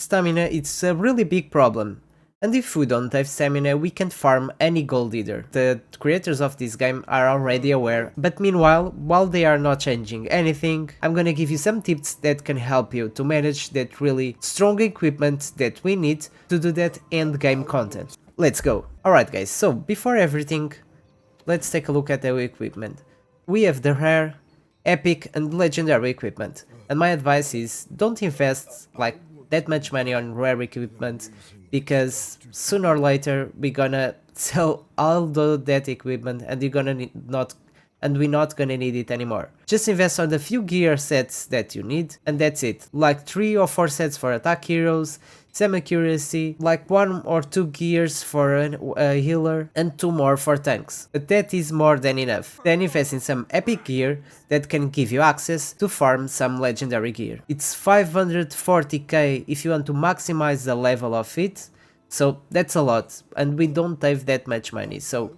stamina it's a really big problem. And if we don't have stamina, we can't farm any gold either. The creators of this game are already aware, but meanwhile, while they are not changing anything, I'm gonna give you some tips that can help you to manage that really strong equipment that we need to do that end game content. Let's go! Alright guys, so before everything, let's take a look at our equipment. We have the rare, epic and legendary equipment, and my advice is don't invest like that much money on rare equipment, because sooner or later we're gonna sell all that equipment and we're not gonna need it anymore. Just invest on the few gear sets that you need, and that's it. Like 3 or 4 sets for attack heroes, some accuracy, like 1 or 2 gears for a healer, and 2 more for tanks. But that is more than enough. Then invest in some epic gear that can give you access to farm some legendary gear. It's 540k if you want to maximize the level of it, so that's a lot, and we don't have that much money, so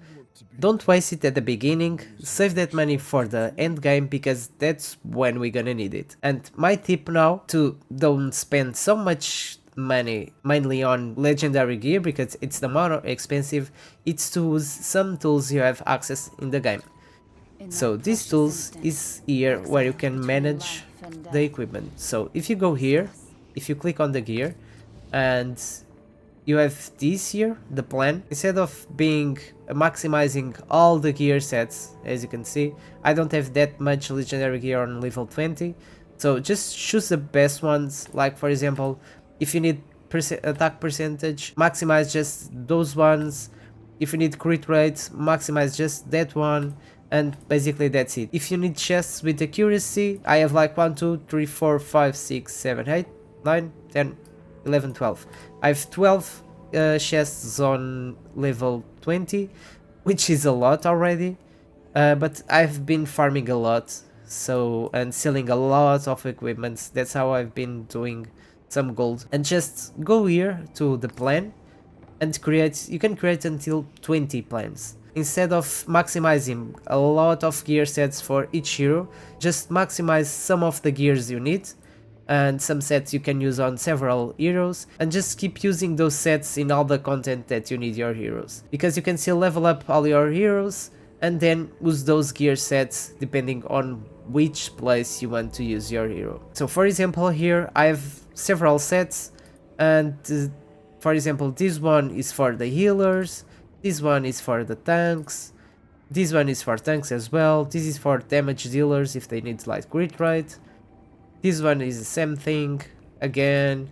don't waste it at the beginning, save that money for the end game, because that's when we're gonna need it. And my tip now, to don't spend so much money mainly on legendary gear because it's the more expensive, it's to use some tools you have access in the game. So these tools is here where you can manage the equipment. So if you go here, if you click on the gear and you have this here, the plan, instead of being maximizing all the gear sets, as you can see, I don't have that much legendary gear on level 20, so just choose the best ones. Like for example, if you need attack percentage, maximize just those ones. If you need crit rate, maximize just that one, and basically that's it. If you need chests with accuracy, I have like 1, 2, 3, 4, 5, 6, 7, 8, 9, 10, 11, 12. I have 12 chests on level 20, which is a lot already, but I've been farming a lot, so, and selling a lot of equipments. That's how I've been doing some gold. And just go here to the plan and create, you can create until 20 plans. Instead of maximizing a lot of gear sets for each hero, just maximize some of the gears you need and some sets you can use on several heroes, and just keep using those sets in all the content that you need your heroes, because you can still level up all your heroes and then use those gear sets depending on which place you want to use your hero. So for example, here I have several sets, and for example, this one is for the healers, this one is for the tanks, this one is for tanks as well, this is for damage dealers if they need like crit rate, this one is the same thing again.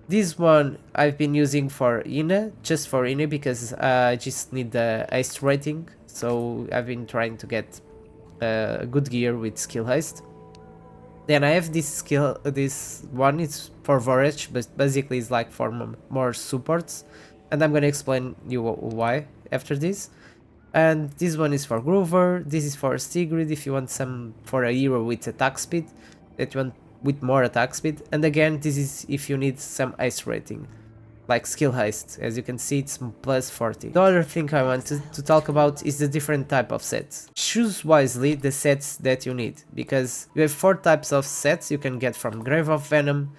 This one I've been using for Ina, just for Ina, because I just need the haste rating, so I've been trying to get good gear with skill haste. Then I have this one is for Vorage, but basically it's like for more supports, and I'm gonna explain you why after this. And this one is for Groover, this is for Sigrid if you want some for a hero with attack speed, that you want with more attack speed, and again this is if you need some haste rating, like skill haste. As you can see, it's plus 40. The other thing I want to talk about is the different type of sets. Choose wisely the sets that you need, because you have 4 types of sets you can get from Grave of Venom,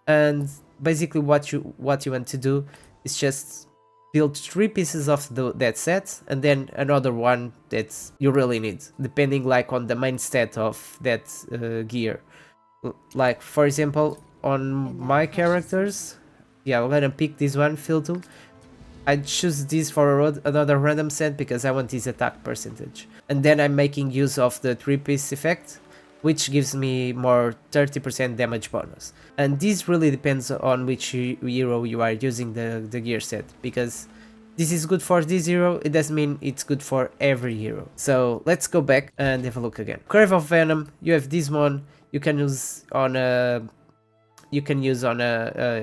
and basically what you want to do is just build 3 pieces of that set, and then another one that you really need, depending like on the main stat of that gear. Like for example, on my characters, yeah, I'm gonna pick this one, Filter. I choose this for another random set because I want his attack percentage. And then I'm making use of the 3-piece effect, which gives me more 30% damage bonus. And this really depends on which hero you are using the gear set, because this is good for this hero, it doesn't mean it's good for every hero. So let's go back and have a look again. Crave of Venom, you have this one, you can use on a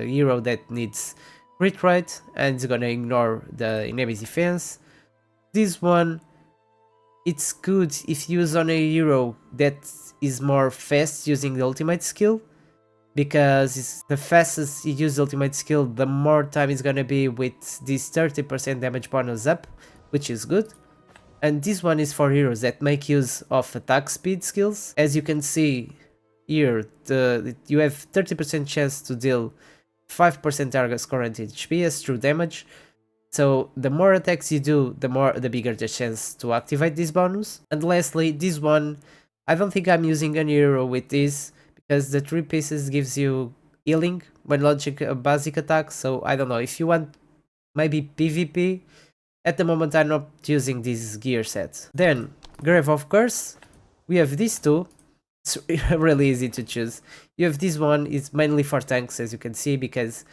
hero that needs crit rate and it's gonna ignore the enemy defense. This one, it's good if you use on a hero that is more fast using the ultimate skill, because the fastest you use ultimate skill, the more time it's gonna be with this 30% damage bonus up, which is good. And this one is for heroes that make use of attack speed skills. As you can see here, you have 30% chance to deal 5% target's current HP as true damage. So the more attacks you do, the bigger the chance to activate this bonus. And lastly, this one, I don't think I'm using any hero with this because the 3 pieces gives you healing when launching a basic attack. So I don't know, if you want maybe PvP, at the moment I'm not using this gear set. Then Grave of Curse, we have these two. It's really easy to choose. You have this one, it's mainly for tanks, as you can see, because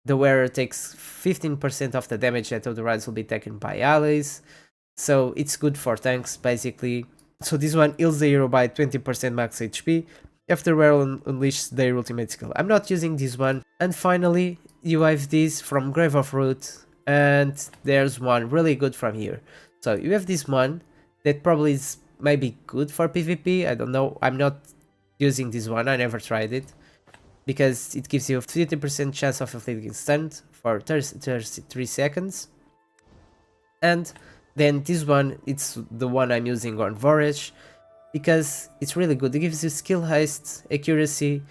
the wearer takes 15% of the damage that otherwise will be taken by allies. So it's good for tanks, basically. So this one heals the hero by 20% max HP after wearer unleashes their ultimate skill. I'm not using this one. And finally, you have this from Grave of Root, and there's one really good from here. So you have this one that probably is maybe good for PvP, I don't know, I'm not using this one, I never tried it, because it gives you a 50% chance of inflicting stun for 33 seconds. And then this one, it's the one I'm using on Vorage, because it's really good, it gives you skill haste, accuracy,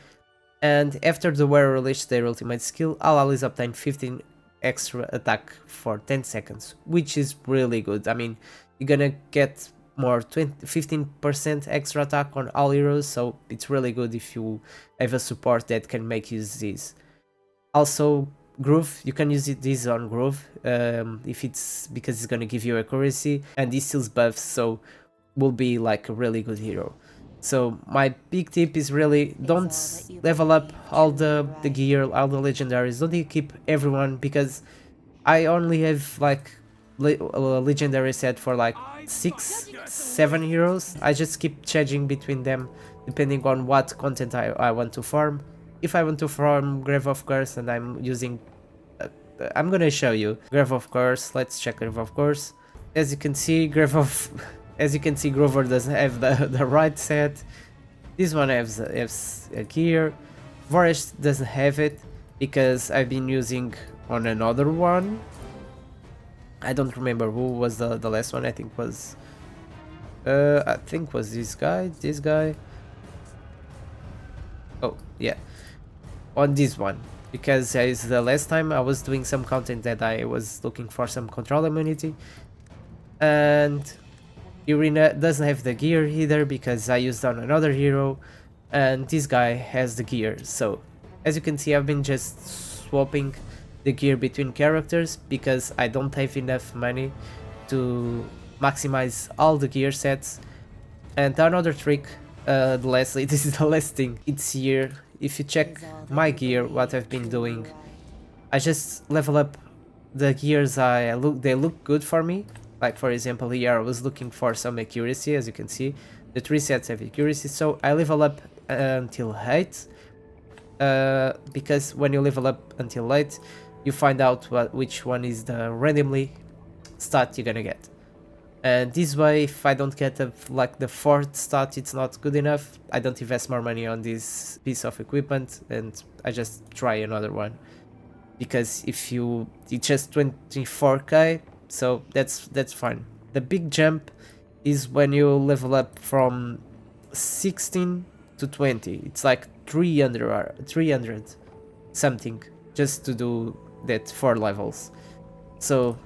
and after the wearer releases their ultimate skill, all allies obtain 15 extra attack for 10 seconds, which is really good. I mean, you're gonna get more 15% extra attack on all heroes, so it's really good if you have a support that can make use of this. Also, Groove, you can use this on Groove if it's because it's gonna give you accuracy, and this steals buffs, so will be like a really good hero. So my big tip is really don't level up all the gear, all the legendaries, don't keep everyone, because I only have like a legendary set for like 6-7 heroes. I just keep changing between them depending on what content I want to farm. If I want to farm Grave of Curse and I'm using I'm gonna show you Grave of Curse. Let's check Grave of Curse. As you can see, Grover doesn't have the right set. This one has a gear. Vorage doesn't have it because I've been using on another one. I don't remember who was the last one. I think was this guy. Oh yeah, on this one, because it's the last time I was doing some content that I was looking for some control immunity, and Irina doesn't have the gear either because I used on another hero, and this guy has the gear. So as you can see, I've been just swapping the gear between characters because I don't have enough money to maximize all the gear sets. And another trick, lastly, this is the last thing, it's here. If you check my gear, what I've been doing, I just level up the gears they look good for me. Like for example here I was looking for some accuracy, as you can see the 3 sets have accuracy, so I level up until 8, because when you level up until 8 you find out which one is the randomly stat you're gonna get. And this way, if I don't get like the 4th stat, it's not good enough, I don't invest more money on this piece of equipment and I just try another one. Because if it's just 24k, so that's fine. The big jump is when you level up from 16 to 20. It's like 300 something just to do that 4 levels. So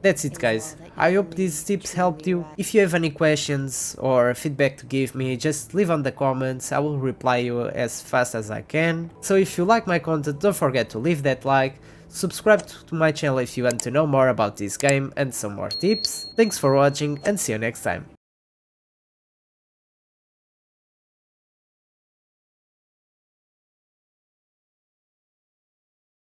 that's it guys, I hope these tips helped you. If you have any questions or feedback to give me, just leave on the comments, I will reply you as fast as I can. So if you like my content, don't forget to leave that like, subscribe to my channel if you want to know more about this game and some more tips. Thanks for watching and see you next time.